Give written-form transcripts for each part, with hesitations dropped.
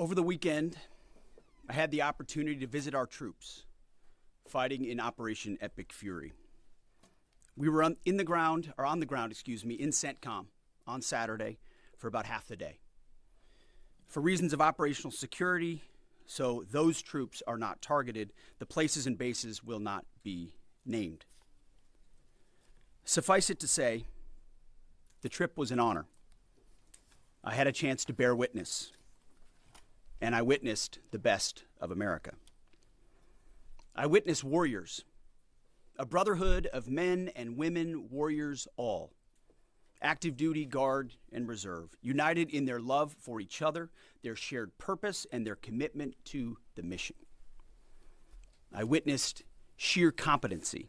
Over the weekend, I had the opportunity to visit our troops fighting in Operation Epic Fury. We were on the ground in CENTCOM on Saturday for about half the day. For reasons of operational security, so those troops are not targeted, the places and bases will not be named. Suffice it to say, the trip was an honor. I had a chance to bear witness, and I witnessed the best of America. I witnessed warriors, a brotherhood of men and women, warriors all, active duty, guard, and reserve, united in their love for each other, their shared purpose, and their commitment to the mission. I witnessed sheer competency.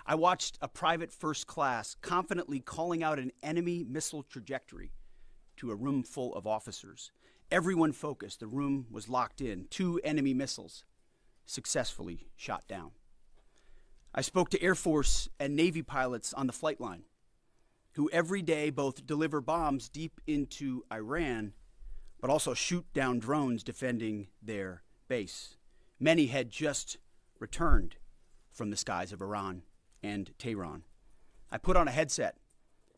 I watched a private first class confidently calling out an enemy missile trajectory to a room full of officers. Everyone focused. The room was locked in. 2 enemy missiles successfully shot down. I spoke to Air Force and Navy pilots on the flight line who every day both deliver bombs deep into Iran, but also shoot down drones defending their base. Many had just returned from the skies of Iran and Tehran. I put on a headset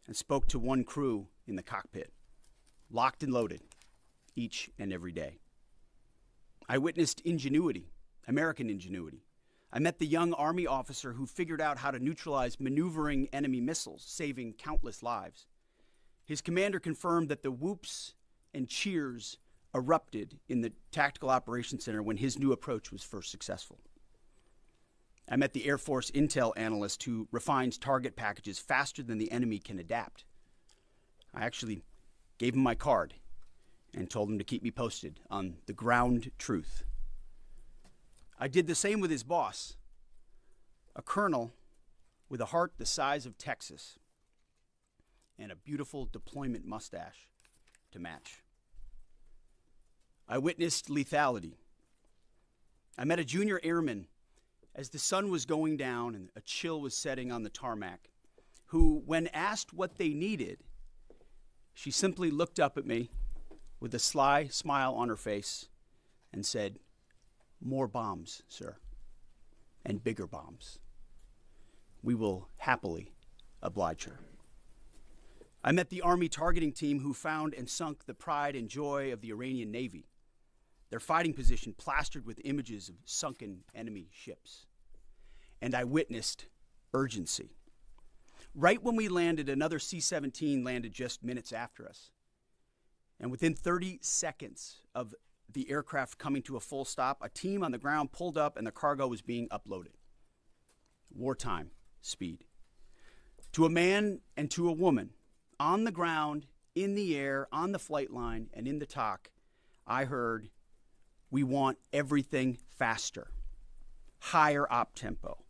and spoke to one crew in the cockpit, locked and loaded, each and every day. I witnessed ingenuity, American ingenuity. I met the young Army officer who figured out how to neutralize maneuvering enemy missiles, saving countless lives. His commander confirmed that the whoops and cheers erupted in the Tactical Operations Center when his new approach was first successful. I met the Air Force intel analyst who refines target packages faster than the enemy can adapt. I actually gave him my card and told him to keep me posted on the ground truth. I did the same with his boss, a colonel with a heart the size of Texas and a beautiful deployment mustache to match. I witnessed lethality. I met a junior airman as the sun was going down and a chill was setting on the tarmac, who, when asked what they needed, she simply looked up at me with a sly smile on her face and said, "More bombs, sir, and bigger bombs." We will happily oblige her. I met the Army targeting team who found and sunk the pride and joy of the Iranian Navy, their fighting position plastered with images of sunken enemy ships. And I witnessed urgency. Right when we landed, another C-17 landed just minutes after us. And within 30 seconds of the aircraft coming to a full stop, a team on the ground pulled up and the cargo was being uploaded. Wartime speed. To a man and to a woman, on the ground, in the air, on the flight line, and in the TOC, I heard, "We want everything faster, higher op tempo,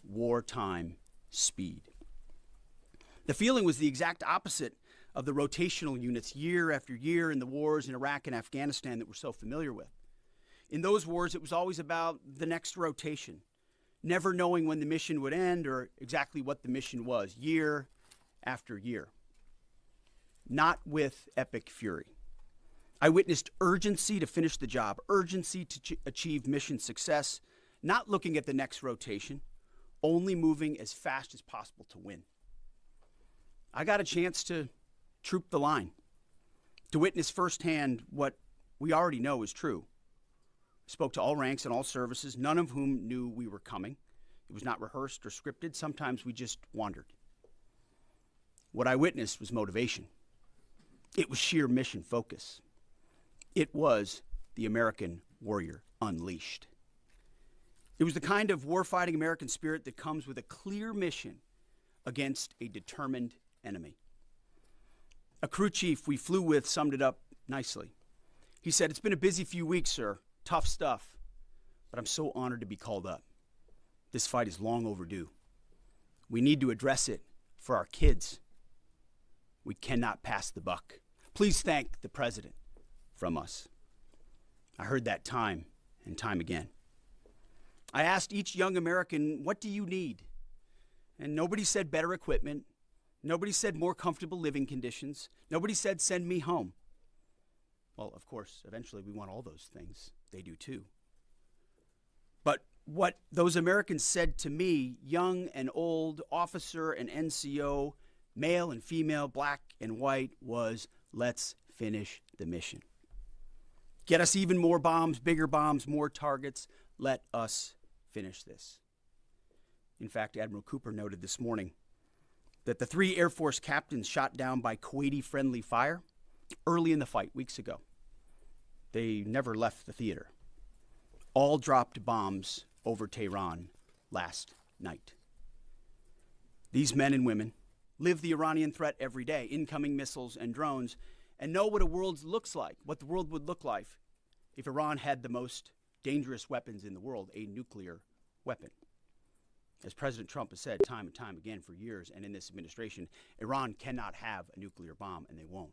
wartime speed." The feeling was the exact opposite of the rotational units year after year in the wars in Iraq and Afghanistan that we're so familiar with. In those wars, it was always about the next rotation, never knowing when the mission would end or exactly what the mission was, year after year. Not with Epic Fury. I witnessed urgency to finish the job, urgency to achieve mission success, not looking at the next rotation, only moving as fast as possible to win. I got a chance to troop the line, to witness firsthand what we already know is true. I spoke to all ranks and all services, none of whom knew we were coming. It was not rehearsed or scripted. Sometimes we just wandered. What I witnessed was motivation. It was sheer mission focus. It was the American warrior unleashed. It was the kind of warfighting American spirit that comes with a clear mission against a determined enemy. A crew chief we flew with summed it up nicely. He said, "It's been a busy few weeks, sir. Tough stuff. But I'm so honored to be called up. This fight is long overdue. We need to address it for our kids. We cannot pass the buck. Please thank the president from us." I heard that time and time again. I asked each young American, "What do you need?" And nobody said better equipment. Nobody said more comfortable living conditions. Nobody said, "Send me home." Well, of course, eventually we want all those things. They do too. But what those Americans said to me, young and old, officer and NCO, male and female, black and white, was, let's finish the mission. Get us even more bombs, bigger bombs, more targets. Let us finish this. In fact, Admiral Cooper noted this morning that the 3 Air Force captains shot down by Kuwaiti-friendly fire early in the fight, weeks ago. They never left the theater. All dropped bombs over Tehran last night. These men and women live the Iranian threat every day, incoming missiles and drones, and know what a world looks like, what the world would look like if Iran had the most dangerous weapons in the world, a nuclear weapon. As President Trump has said time and time again for years, and in this administration, Iran cannot have a nuclear bomb, and they won't.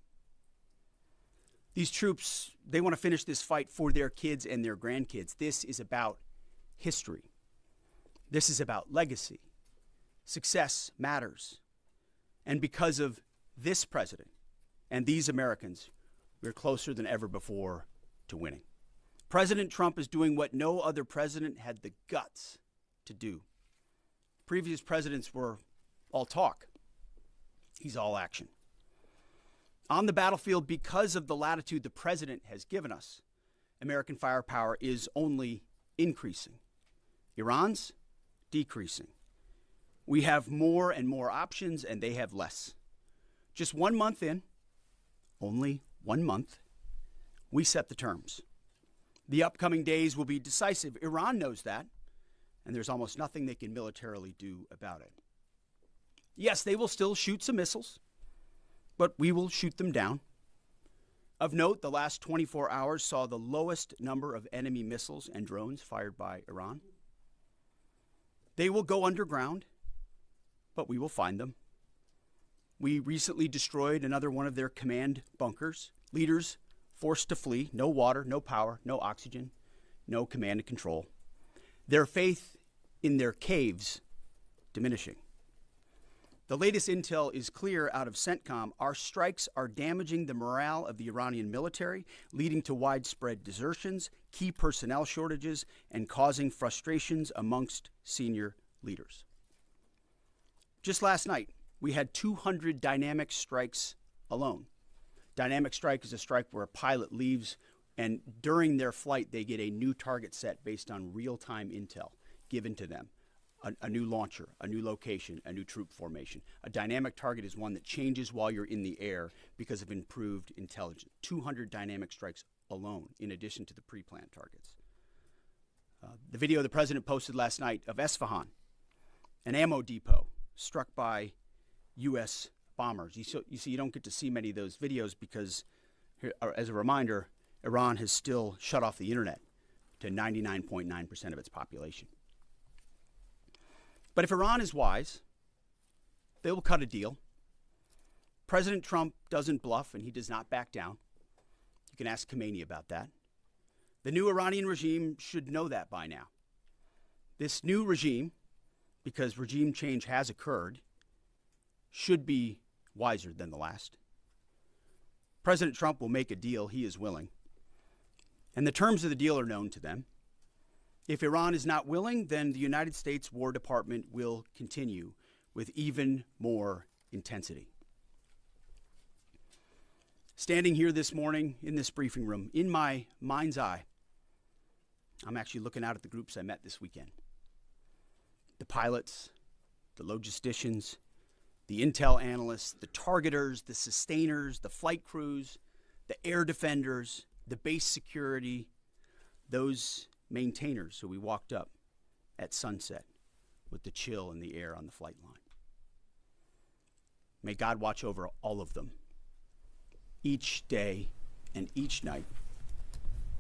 These troops, they want to finish this fight for their kids and their grandkids. This is about history. This is about legacy. Success matters. And because of this president and these Americans, we're closer than ever before to winning. President Trump is doing what no other president had the guts to do. Previous presidents were all talk. He's all action. On the battlefield, because of the latitude the president has given us, American firepower is only increasing. Iran's decreasing. We have more and more options, and they have less. Just 1 month in, only 1 month, we set the terms. The upcoming days will be decisive. Iran knows that, and there's almost nothing they can militarily do about it. Yes, they will still shoot some missiles, but we will shoot them down. Of note, the last 24 hours saw the lowest number of enemy missiles and drones fired by Iran. They will go underground, but we will find them. We recently destroyed another one of their command bunkers. Leaders forced to flee. No water, no power, no oxygen, no command and control. Their faith in their caves diminishing. The latest intel is clear out of CENTCOM. Our strikes are damaging the morale of the Iranian military, leading to widespread desertions, key personnel shortages, and causing frustrations amongst senior leaders. Just last night, we had 200 dynamic strikes alone. Dynamic strike is a strike where a pilot leaves, and during their flight, they get a new target set based on real-time intel given to them. A new launcher, a new location, a new troop formation. A dynamic target is one that changes while you're in the air because of improved intelligence. 200 dynamic strikes alone, in addition to the pre-planned targets. The video the president posted last night of Esfahan, an ammo depot struck by U.S. bombers. You see, you don't get to see many of those videos because, as a reminder, Iran has still shut off the internet to 99.9% of its population. But if Iran is wise, they will cut a deal. President Trump doesn't bluff, and he does not back down. You can ask Caine about that. The new Iranian regime should know that by now. This new regime, because regime change has occurred, should be wiser than the last. President Trump will make a deal. He is willing. And the terms of the deal are known to them. If Iran is not willing, then the United States War Department will continue with even more intensity. Standing here this morning in this briefing room, in my mind's eye, I'm actually looking out at the groups I met this weekend. The pilots, the logisticians, the intel analysts, the targeters, the sustainers, the flight crews, the air defenders, the base security, those maintainers who we walked up at sunset with the chill in the air on the flight line. May God watch over all of them each day and each night.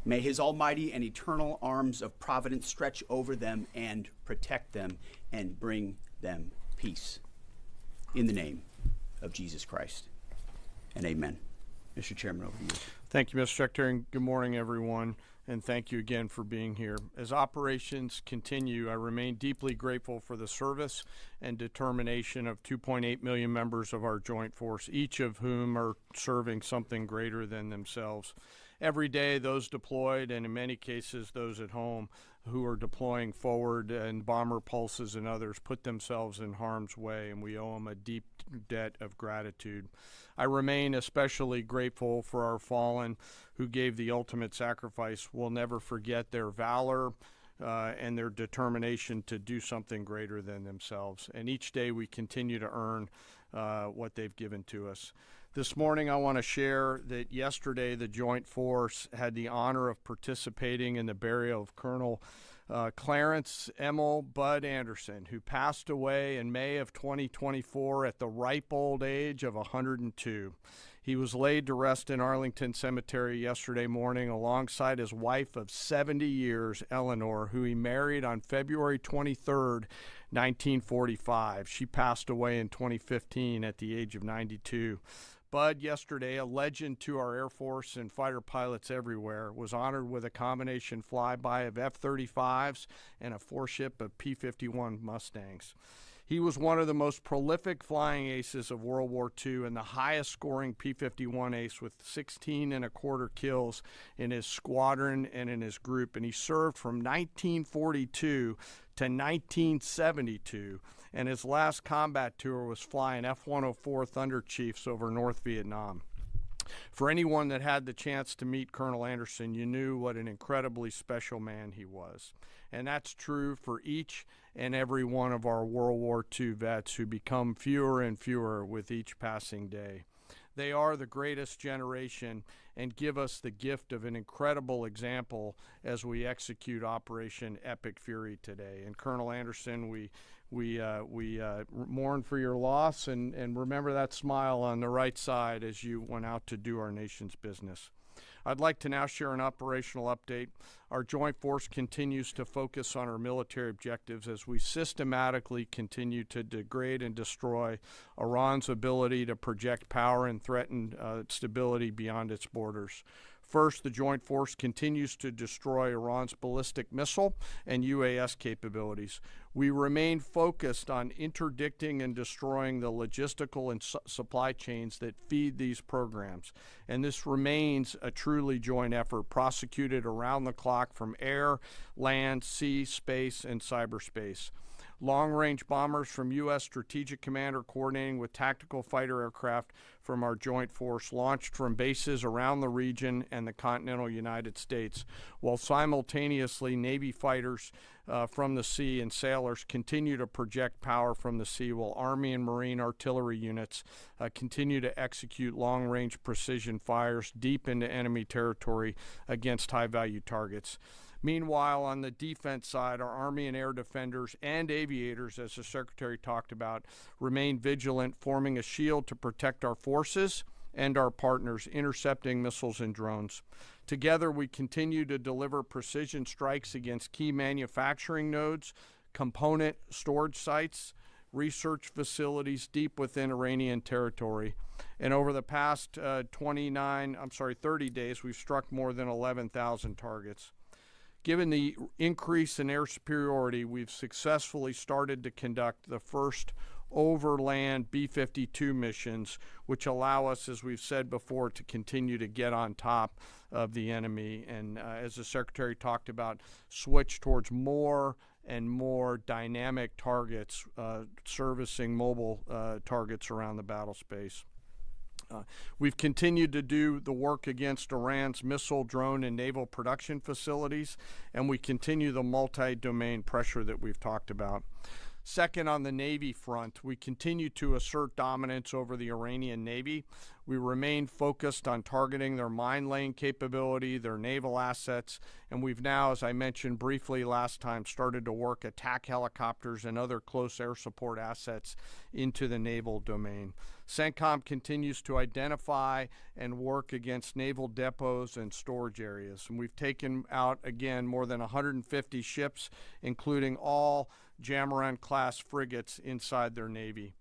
May his almighty and eternal arms of providence stretch over them and protect them and bring them peace. In the name of Jesus Christ. And amen. Mr. Chairman, over to you. Thank you, Mr. Secretary, and good morning, everyone, and thank you again for being here. As operations continue, I remain deeply grateful for the service and determination of 2.8 million members of our joint force, each of whom are serving something greater than themselves. every day those deployed, and in many cases those at home who are deploying forward, and bomber pulses and others, put themselves in harm's way, and we owe them a deep debt of gratitude. I remain especially grateful for our fallen who gave the ultimate sacrifice. We'll never forget their valor and their determination to do something greater than themselves. And each day we continue to earn what they've given to us. This morning I want to share that yesterday the Joint Force had the honor of participating in the burial of Colonel Clarence Emil Bud Anderson, who passed away in May of 2024 at the ripe old age of 102. He was laid to rest in Arlington Cemetery yesterday morning alongside his wife of 70 years, Eleanor, who he married on February 23rd, 1945. She passed away in 2015 at the age of 92. Bud, yesterday, a legend to our Air Force and fighter pilots everywhere, was honored with a combination flyby of F-35s and a four-ship of P-51 Mustangs. He was one of the most prolific flying aces of World War II and the highest-scoring P-51 ace with 16 and a quarter kills in his squadron and in his group. And he served from 1942 to 1972, and his last combat tour was flying F-104 Thunder Chiefs over North Vietnam. For anyone that had the chance to meet Colonel Anderson, you knew what an incredibly special man he was. And that's true for each and every one of our World War II vets who become fewer and fewer with each passing day. They are the greatest generation and give us the gift of an incredible example as we execute Operation Epic Fury today. And Colonel Anderson, we mourn for your loss, and remember that smile on the right side as you went out to do our nation's business. I'd like to now share an operational update. Our Joint Force continues to focus on our military objectives as we systematically continue to degrade and destroy Iran's ability to project power and threaten stability beyond its borders. First, the Joint Force continues to destroy Iran's ballistic missile and UAS capabilities. We remain focused on interdicting and destroying the logistical and supply chains that feed these programs. And this remains a truly joint effort, prosecuted around the clock from air, land, sea, space, and cyberspace. Long-range bombers from U.S. Strategic Command are coordinating with tactical fighter aircraft from our Joint Force launched from bases around the region and the continental United States, while simultaneously Navy fighters from the sea and sailors continue to project power from the sea, while Army and Marine artillery units continue to execute long-range precision fires deep into enemy territory against high-value targets. Meanwhile, on the defense side, our Army and air defenders and aviators, as the Secretary talked about, remain vigilant, forming a shield to protect our forces and our partners, intercepting missiles and drones. Together, we continue to deliver precision strikes against key manufacturing nodes, component storage sites, research facilities deep within Iranian territory. And over the past 30 days, we've struck more than 11,000 targets. Given the increase in air superiority, we've successfully started to conduct the first overland B-52 missions, which allow us, as we've said before, to continue to get on top of the enemy. And as the Secretary talked about, switch towards more and more dynamic targets, servicing mobile targets around the battle space. We've continued to do the work against Iran's missile, drone, and naval production facilities, and we continue the multi-domain pressure that we've talked about. Second, on the Navy front, we continue to assert dominance over the Iranian Navy. We remain focused on targeting their mine-laying capability, their naval assets, and we've now, as I mentioned briefly last time, started to work attack helicopters and other close air support assets into the naval domain. CENTCOM continues to identify and work against naval depots and storage areas. And we've taken out, again, more than 150 ships, including all Jamaran-class frigates inside their Navy.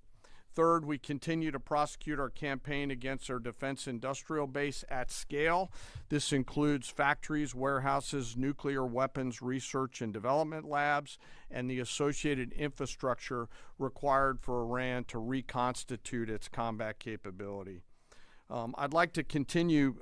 Third, we continue to prosecute our campaign against our defense industrial base at scale. This includes factories, warehouses, nuclear weapons research and development labs, and the associated infrastructure required for Iran to reconstitute its combat capability. I'd like to continue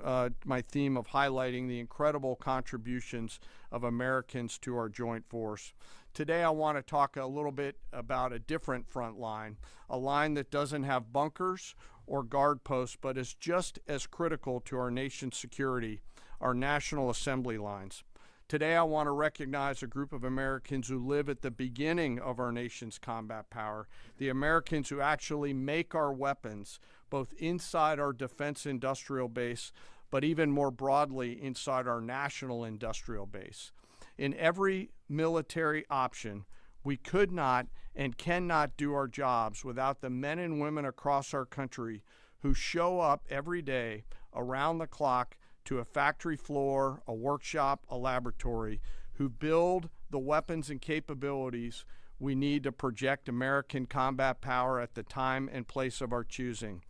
my theme of highlighting the incredible contributions of Americans to our joint force. Today I want to talk a little bit about a different front line, a line that doesn't have bunkers or guard posts, but is just as critical to our nation's security, our National Assembly lines. Today I want to recognize a group of Americans who live at the beginning of our nation's combat power, the Americans who actually make our weapons, both inside our defense industrial base, but even more broadly inside our national industrial base. In every military option, we could not and cannot do our jobs without the men and women across our country who show up every day around the clock to a factory floor, a workshop, a laboratory, who build the weapons and capabilities we need to project American combat power at the time and place of our choosing.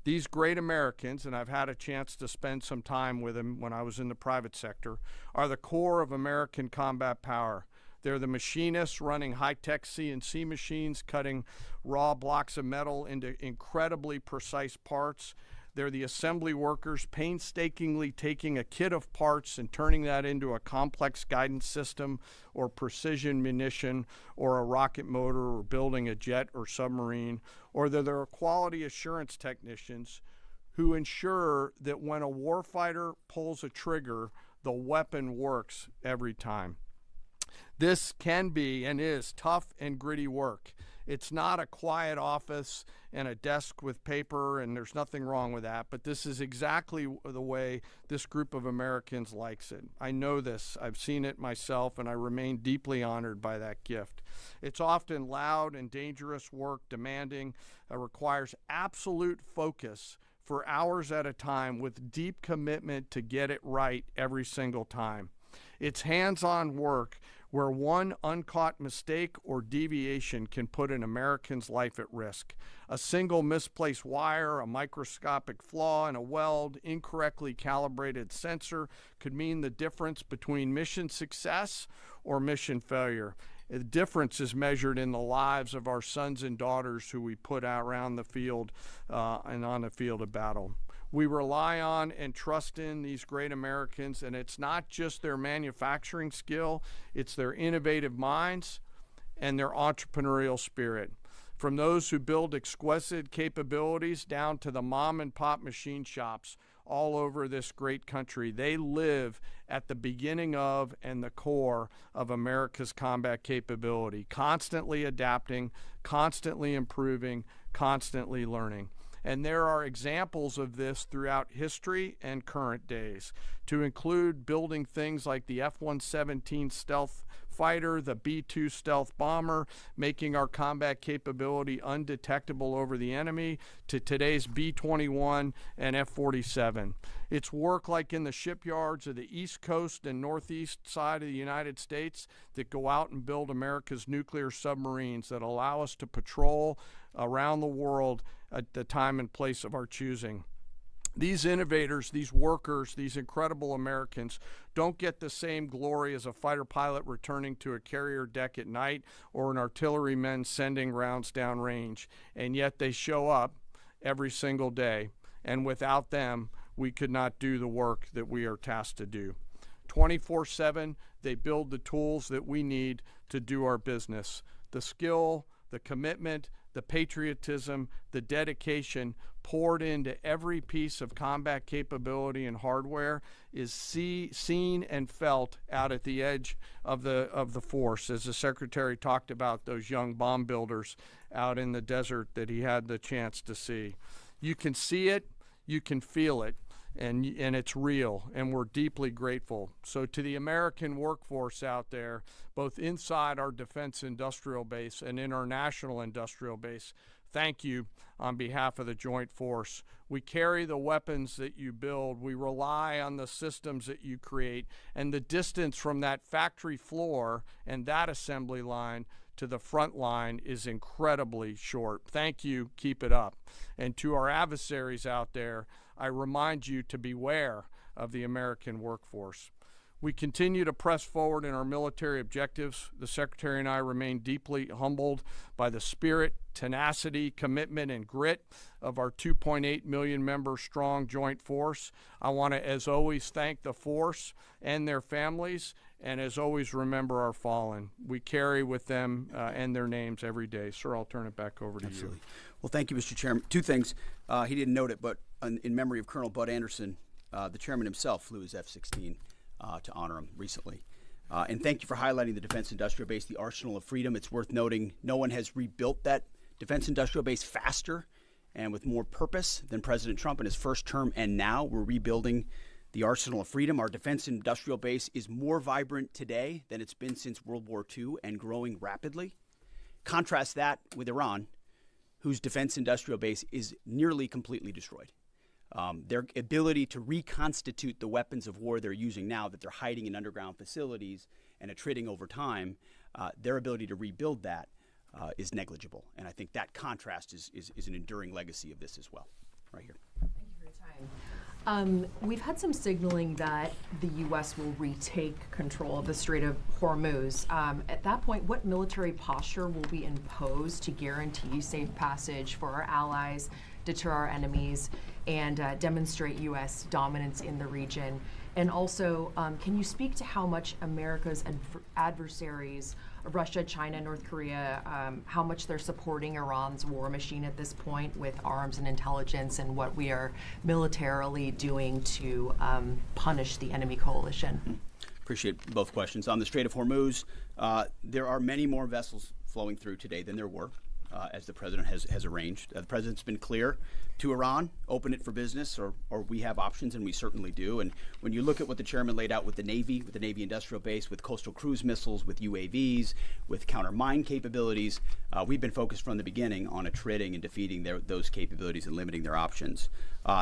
These great Americans, and I've had a chance to spend some time with them when I was in the private sector, are the core of American combat power. They're the machinists running high-tech CNC machines, cutting raw blocks of metal into incredibly precise parts. They're the assembly workers painstakingly taking a kit of parts and turning that into a complex guidance system or precision munition or a rocket motor or building a jet or submarine. Or they're the quality assurance technicians who ensure that when a warfighter pulls a trigger, the weapon works every time. This can be and is tough and gritty work. It's not a quiet office and a desk with paper, and there's nothing wrong with that, but this is exactly the way this group of Americans likes it. I know this. I've seen it myself, and I remain deeply honored by that gift. It's often loud and dangerous work, demanding, requires absolute focus for hours at a time with deep commitment to get it right every single time. It's hands-on work where one uncaught mistake or deviation can put an American's life at risk. A single misplaced wire, a microscopic flaw in a weld, incorrectly calibrated sensor could mean the difference between mission success or mission failure. The difference is measured in the lives of our sons and daughters who we put out around the field and on the field of battle. We rely on and trust in these great Americans, and it's not just their manufacturing skill, it's their innovative minds and their entrepreneurial spirit. From those who build exquisite capabilities down to the mom and pop machine shops all over this great country, they live at the beginning of and the core of America's combat capability, constantly adapting, constantly improving, constantly learning. And there are examples of this throughout history and current days, to include building things like the F-117 stealth fighter, the B-2 stealth bomber, making our combat capability undetectable over the enemy, to today's B-21 and F-47. It's work like in the shipyards of the East Coast and Northeast side of the United States that go out and build America's nuclear submarines that allow us to patrol around the world at the time and place of our choosing. These innovators, these workers, these incredible Americans don't get the same glory as a fighter pilot returning to a carrier deck at night or an artilleryman sending rounds downrange, and yet they show up every single day, and without them, we could not do the work that we are tasked to do. 24/7, they build the tools that we need to do our business. The skill, the commitment, the patriotism, the dedication poured into every piece of combat capability and hardware is seen and felt out at the edge of the force, as the Secretary talked about those young bomb builders out in the desert that he had the chance to see. You can see it, you can feel it, and it's real, and we're deeply grateful. So to the American workforce out there, both inside our defense industrial base and in our national industrial base, thank you on behalf of the Joint Force. We carry the weapons that you build. We rely on the systems that you create, and the distance from that factory floor and that assembly line to the front line is incredibly short. Thank you. Keep it up. And to our adversaries out there, I remind you to beware of the American workforce. We continue to press forward in our military objectives. The Secretary and I remain deeply humbled by the spirit, tenacity, commitment, and grit of our 2.8 million member strong joint force. I want to, as always, thank the force and their families, and as always, remember our fallen. We carry with them and their names every day. Sir, I'll turn it back over to you. Well, thank you, Mr. Chairman. Two things. He didn't note it, but in memory of Colonel Bud Anderson, the chairman himself flew his F-16 to honor him recently. And thank you for highlighting the defense industrial base, the arsenal of freedom. It's worth noting no one has rebuilt that defense industrial base faster and with more purpose than President Trump in his first term. And now we're rebuilding the arsenal of freedom. Our defense industrial base is more vibrant today than it's been since World War II and growing rapidly. Contrast that with Iran, whose defense industrial base is nearly completely destroyed. Their ability to reconstitute the weapons of war they're using now that they're hiding in underground facilities and attriting over time, their ability to rebuild that is negligible. And I think that contrast is an enduring legacy of this as well, right here. Thank you for your time. We've had some signaling that the U.S. will retake control of the Strait of Hormuz. At that point, what military posture will be imposed to guarantee safe passage for our allies, deter our enemies, and demonstrate U.S. dominance in the region? And also, can you speak to how much America's adversaries, Russia, China, North Korea, how much they're supporting Iran's war machine at this point with arms and intelligence, and what we are militarily doing to punish the enemy coalition? Appreciate both questions. On the Strait of Hormuz, there are many more vessels flowing through today than there were, as the president has arranged. The president's been clear to Iran, open it for business, or we have options, and we certainly do. And when you look at what the chairman laid out with the Navy industrial base, with coastal cruise missiles, with UAVs, with counter-mine capabilities, we've been focused from the beginning on attriting and defeating those capabilities and limiting their options.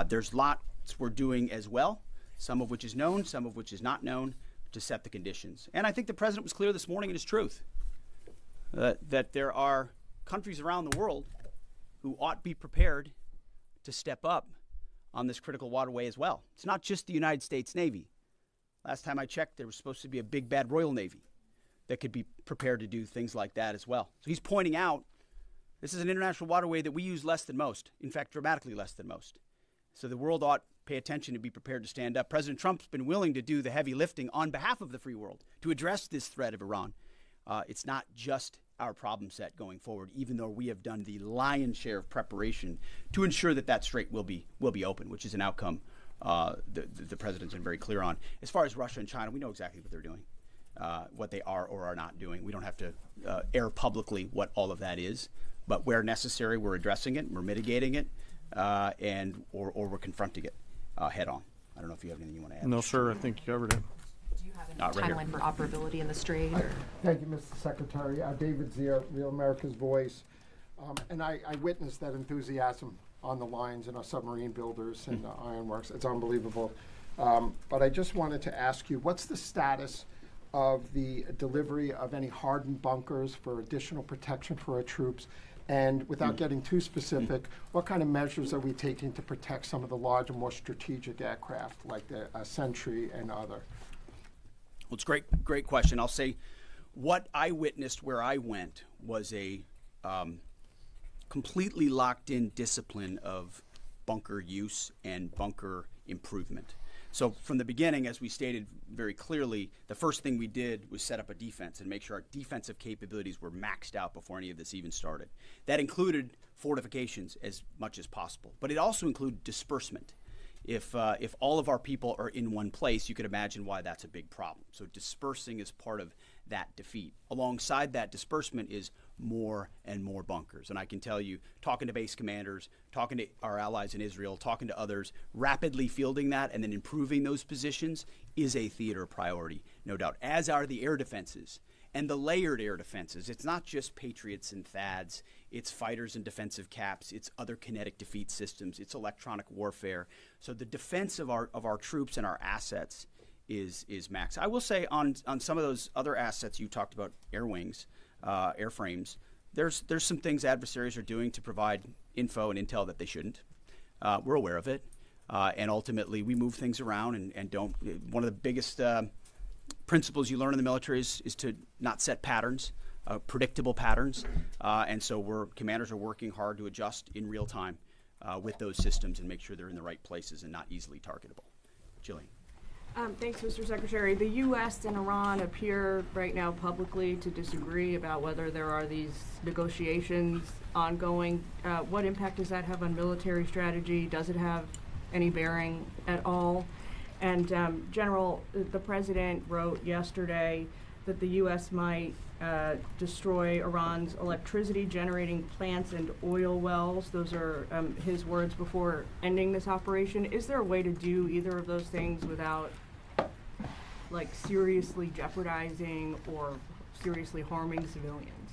There's lots we're doing as well, some of which is known, some of which is not known, to set the conditions. And I think the president was clear this morning in his truth that there are countries around the world who ought to be prepared to step up on this critical waterway as well. It's not just the United States Navy. Last time I checked, there was supposed to be a big bad Royal Navy that could be prepared to do things like that as well. So he's pointing out this is an international waterway that we use less than most, in fact, dramatically less than most. So the world ought to pay attention and be prepared to stand up. President Trump's been willing to do the heavy lifting on behalf of the free world to address this threat of Iran. It's not just our problem set going forward, even though we have done the lion's share of preparation to ensure that that strait will be open, which is an outcome the president's been very clear on. As far as Russia and China, we know exactly what they're doing, what they are or are not doing. We don't have to air publicly what all of that is, but where necessary, we're addressing it, we're mitigating it, or we're confronting it head on. I don't know if you have anything you want to add. No, sir, I think you covered it. Do you have any timeline for operability in the strait? Thank you, Mr. Secretary. David Zier, Real America's Voice. And I witnessed that enthusiasm on the lines and our submarine builders and the ironworks. It's unbelievable. But I just wanted to ask you, what's the status of the delivery of any hardened bunkers for additional protection for our troops? And without getting too specific, what kind of measures are we taking to protect some of the larger, more strategic aircraft like the Sentry and other? Well, it's a great question. I'll say what I witnessed where I went was a completely locked-in discipline of bunker use and bunker improvement. So from the beginning, as we stated very clearly, the first thing we did was set up a defense and make sure our defensive capabilities were maxed out before any of this even started. That included fortifications as much as possible, but it also included disbursement. If all of our people are in one place, you could imagine why that's a big problem. So dispersing is part of that defeat. Alongside that disbursement is more and more bunkers. And I can tell you, talking to base commanders, talking to our allies in Israel, talking to others, rapidly fielding that and then improving those positions is a theater priority, no doubt, as are the air defenses. And the layered air defenses, it's not just Patriots and THAADs, it's fighters and defensive caps, it's other kinetic defeat systems, it's electronic warfare. So the defense of our troops and our assets is max. I will say on some of those other assets you talked about, air wings, airframes, there's some things adversaries are doing to provide info and intel that they shouldn't. We're aware of it. And ultimately we move things around and don't. One of the biggest principles you learn in the military is to not set patterns, predictable patterns, and so commanders are working hard to adjust in real time with those systems and make sure they're in the right places and not easily targetable. Jillian. Thanks, Mr. Secretary. The U.S. and Iran appear right now publicly to disagree about whether there are these negotiations ongoing. What impact does that have on military strategy? Does it have any bearing at all? And General, the President wrote yesterday that the U.S. might destroy Iran's electricity generating plants and oil wells. Those are his words before ending this operation. Is there a way to do either of those things without like seriously jeopardizing or seriously harming civilians?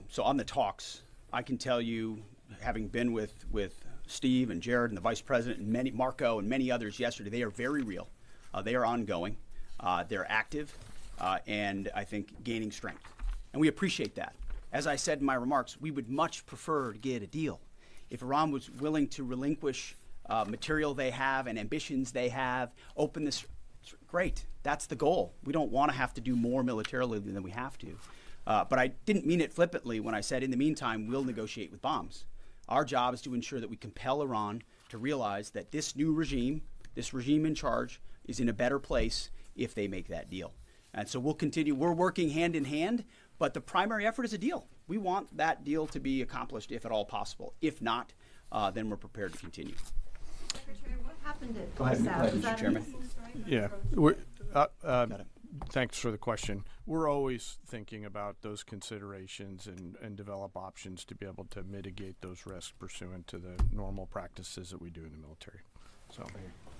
So on the talks, I can tell you, having been with Steve and Jared and the Vice President and Marco and many others yesterday, they are very real. They are ongoing. They're active. And I think gaining strength. And we appreciate that. As I said in my remarks, we would much prefer to get a deal. If Iran was willing to relinquish material they have and ambitions they have, open this, great. That's the goal. We don't want to have to do more militarily than we have to. But I didn't mean it flippantly when I said, in the meantime, we'll negotiate with bombs. Our job is to ensure that we compel Iran to realize that this new regime, this regime in charge, is in a better place if they make that deal. And so we'll continue. We're working hand in hand, but the primary effort is a deal. We want that deal to be accomplished if at all possible. If not, then we're prepared to continue. Secretary, what happened at Go ahead, Mr. Chairman. Yeah. Thanks for the question. We're always thinking about those considerations and develop options to be able to mitigate those risks pursuant to the normal practices that we do in the military. So.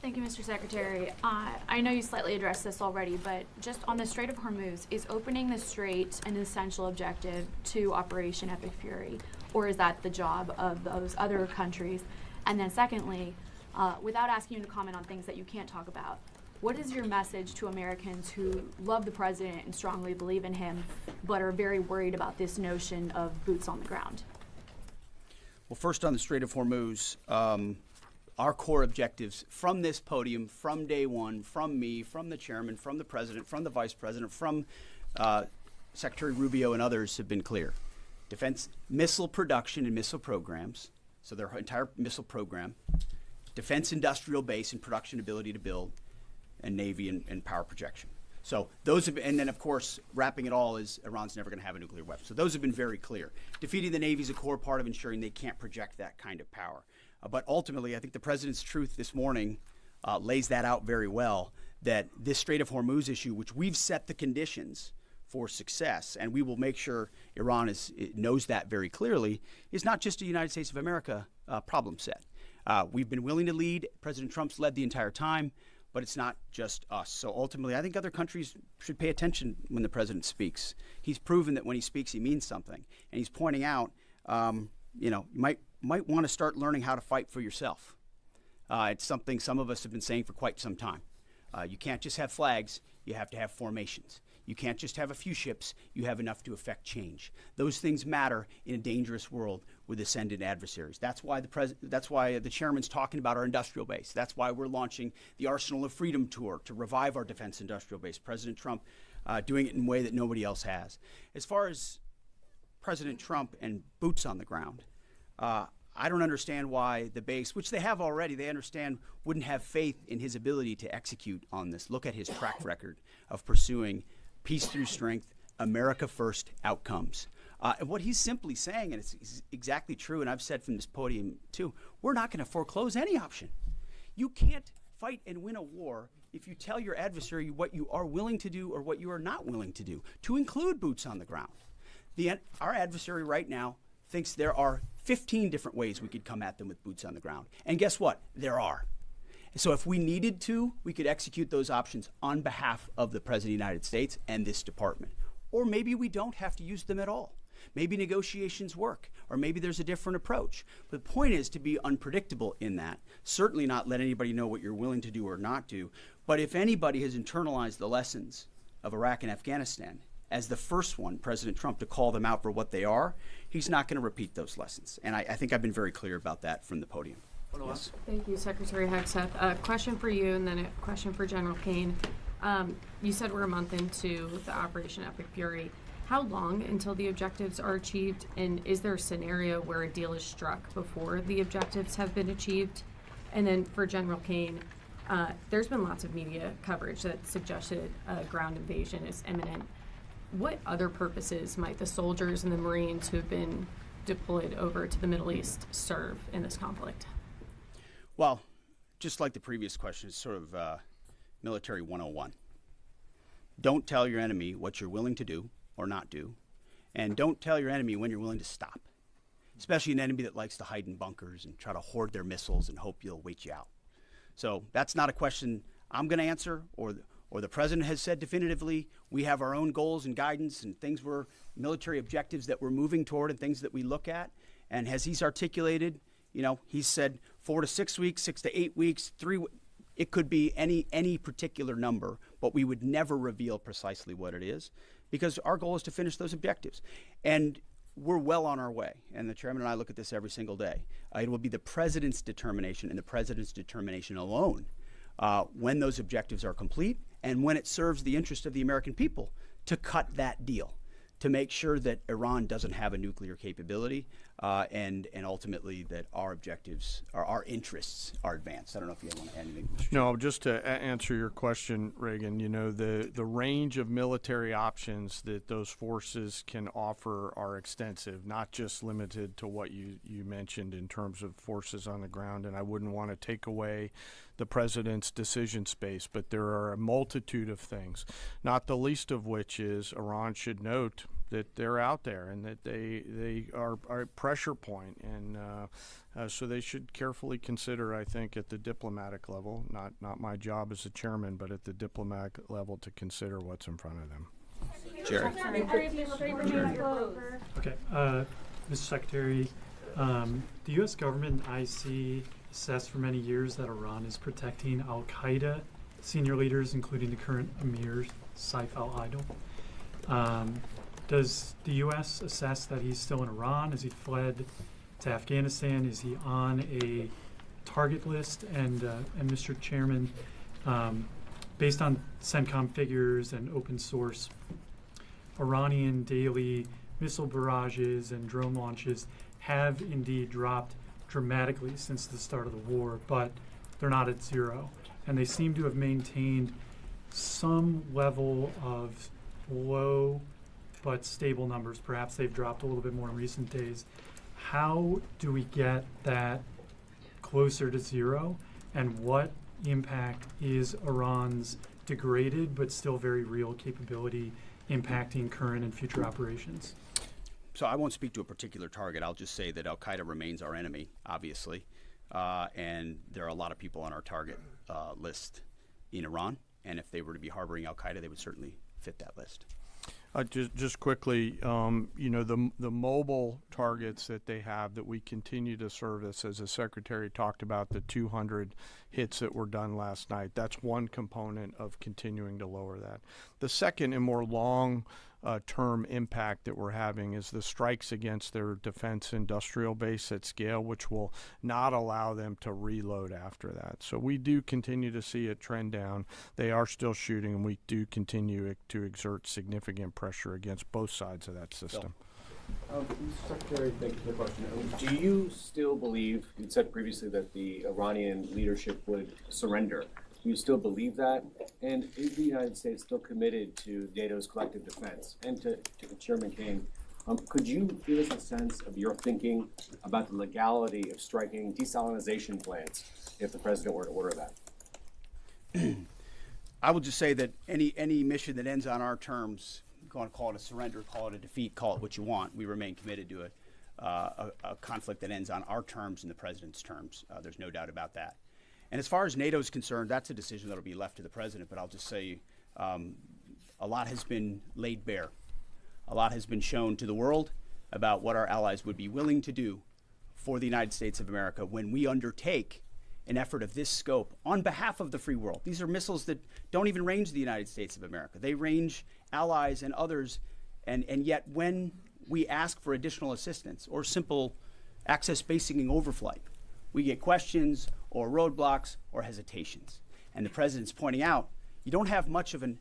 Thank you, Mr. Secretary. I know you slightly addressed this already, but just on the Strait of Hormuz, is opening the strait an essential objective to Operation Epic Fury, or is that the job of those other countries? And then secondly, without asking you to comment on things that you can't talk about, what is your message to Americans who love the president and strongly believe in him, but are very worried about this notion of boots on the ground? Well, first on the Strait of Hormuz, our core objectives from this podium, from day one, from me, from the chairman, from the president, from the vice president, from Secretary Rubio and others have been clear. Defense missile production and missile programs, so their entire missile program, defense industrial base and production ability to build, and Navy and power projection. So those have, and then of course, wrapping it all is Iran's never going to have a nuclear weapon. So those have been very clear. Defeating the Navy is a core part of ensuring they can't project that kind of power. But ultimately, I think the president's truth this morning lays that out very well, that this Strait of Hormuz issue, which we've set the conditions for success, and we will make sure Iran knows that very clearly, is not just a United States of America problem set. We've been willing to lead. President Trump's led the entire time, but it's not just us. So ultimately, I think other countries should pay attention when the president speaks. He's proven that when he speaks, he means something. And he's pointing out, you might want to start learning how to fight for yourself. It's something some of us have been saying for quite some time. You can't just have flags, you have to have formations. You can't just have a few ships, you have enough to affect change. Those things matter in a dangerous world with ascendant adversaries. That's why the chairman's talking about our industrial base. That's why we're launching the Arsenal of Freedom tour to revive our defense industrial base. President Trump doing it in a way that nobody else has. As far as President Trump and boots on the ground, I don't understand why the base, which they have already, they understand, wouldn't have faith in his ability to execute on this. Look at his track record of pursuing peace through strength, America first outcomes. And what he's simply saying, and it's exactly true, and I've said from this podium too, we're not going to foreclose any option. You can't fight and win a war if you tell your adversary what you are willing to do or what you are not willing to do, to include boots on the ground. Our adversary right now thinks there are 15 different ways we could come at them with boots on the ground. And guess what? There are. So if we needed to, we could execute those options on behalf of the President of the United States and this department. Or maybe we don't have to use them at all. Maybe negotiations work, or maybe there's a different approach. But the point is to be unpredictable in that. Certainly not let anybody know what you're willing to do or not do. But if anybody has internalized the lessons of Iraq and Afghanistan, as the first one, President Trump, to call them out for what they are, he's not going to repeat those lessons. And I think I've been very clear about that from the podium. Yes. Thank you, Secretary Hegseth. A question for you and then a question for General Caine. You said we're a month into the Operation Epic Fury. How long until the objectives are achieved, and is there a scenario where a deal is struck before the objectives have been achieved? And then for General Caine, there's been lots of media coverage that suggested a ground invasion is imminent. What other purposes might the soldiers and the Marines who have been deployed over to the Middle East serve in this conflict? Well, just like the previous question, it's sort of military 101. Don't tell your enemy what you're willing to do or not do, and don't tell your enemy when you're willing to stop, especially an enemy that likes to hide in bunkers and try to hoard their missiles and hope you'll wait you out. So that's not a question I'm going to answer, or the president has said definitively. We have our own goals and guidance and things military objectives that we're moving toward and things that we look at. And as he's articulated, he's said 4 to 6 weeks, 6 to 8 weeks, 3. It could be any particular number, but we would never reveal precisely what it is, because our goal is to finish those objectives. And we're well on our way. And the chairman and I look at this every single day. It will be the president's determination, and the president's determination alone, when those objectives are complete and when it serves the interest of the American people, to cut that deal, to make sure that Iran doesn't have a nuclear capability, and ultimately that our objectives, or our interests, are advanced. I don't know if you want to add anything. No, just to answer your question, Reagan, the range of military options that those forces can offer are extensive, not just limited to what you mentioned in terms of forces on the ground. And I wouldn't want to take away the president's decision space, but there are a multitude of things, not the least of which is Iran should note that they're out there and that they are a pressure point, and so they should carefully consider, I think, at the diplomatic level, not my job as a chairman, but at the diplomatic level, to consider what's in front of them. Jerry. Okay, Mr. Secretary, the U.S. government and IC assessed for many years that Iran is protecting al-Qaeda senior leaders, including the current Emir Saif al-Idil. Does the U.S. assess that he's still in Iran? Has he fled to Afghanistan? Is he on a target list? And Mr. Chairman, based on CENTCOM figures and open source, Iranian daily missile barrages and drone launches have indeed dropped dramatically since the start of the war, but they're not at zero. And they seem to have maintained some level of low but stable numbers. Perhaps they've dropped a little bit more in recent days. How do we get that closer to zero? And what impact is Iran's degraded but still very real capability impacting current and future operations? So I won't speak to a particular target. I'll just say that al-Qaeda remains our enemy, obviously. And there are a lot of people on our target list in Iran. And if they were to be harboring al-Qaeda, they would certainly fit that list. Just quickly, the mobile targets that they have that we continue to service, as the Secretary talked about, the 200 hits that were done last night. That's one component of continuing to lower that. The second and more long-term impact that we're having is the strikes against their defense industrial base at scale, which will not allow them to reload after that. So we do continue to see a trend down. They are still shooting, and we do continue to exert significant pressure against both sides of that system. Mr. Secretary, thank you for the question. Do you still believe, you said previously that the Iranian leadership would surrender. Do you still believe that? And is the United States still committed to NATO's collective defense? And to Chairman Caine, could you give us a sense of your thinking about the legality of striking desalinization plants if the president were to order that? I will just say that any mission that ends on our terms, you want to call it a surrender, call it a defeat, call it what you want, we remain committed to a conflict that ends on our terms and the president's terms. There's no doubt about that. And as far as NATO is concerned, that's a decision that will be left to the president. But I'll just say a lot has been laid bare. A lot has been shown to the world about what our allies would be willing to do for the United States of America when we undertake an effort of this scope on behalf of the free world. These are missiles that don't even range the United States of America. They range allies and others, and yet when we ask for additional assistance or simple access basing and overflight, we get questions or roadblocks or hesitations. And the president's pointing out, you don't have much of an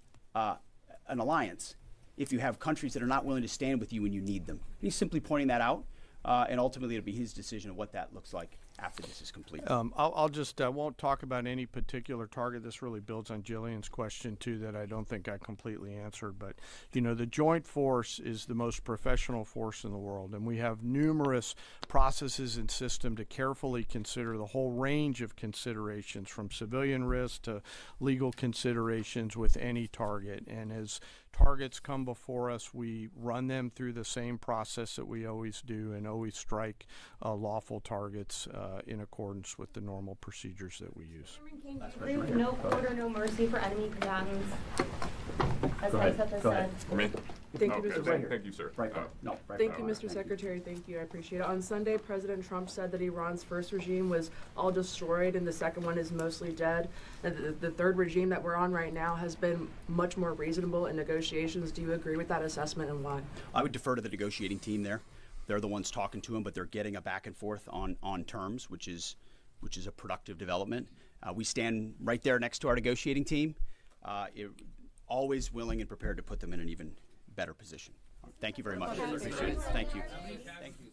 alliance if you have countries that are not willing to stand with you when you need them. He's simply pointing that out, and ultimately it'll be his decision of what that looks like after this is complete. I'll just won't talk about any particular target. This really builds on Jillian's question too, that I don't think I completely answered. But you know, the joint force is the most professional force in the world, and we have numerous processes and systems to carefully consider the whole range of considerations, from civilian risk to legal considerations with any target. And as targets come before us, we run them through the same process that we always do, and always strike lawful targets in accordance with the normal procedures that we use. No quarter, no mercy for enemy combatants, as Hegseth has said. Thank you, Mr. Secretary. Thank you, sir. Thank you, Mr. Secretary. Thank you. I appreciate it. On Sunday, President Trump said that Iran's first regime was all destroyed and the second one is mostly dead. And the third regime that we're on right now has been much more reasonable in negotiations. Do you agree with that assessment, and why? I would defer to the negotiating team there. They're the ones talking to him, but they're getting a back and forth on terms, which is a productive development. We stand right there next to our negotiating team, always willing and prepared to put them in an even better position. Thank you very much. Appreciate it. Thank you. Thank you.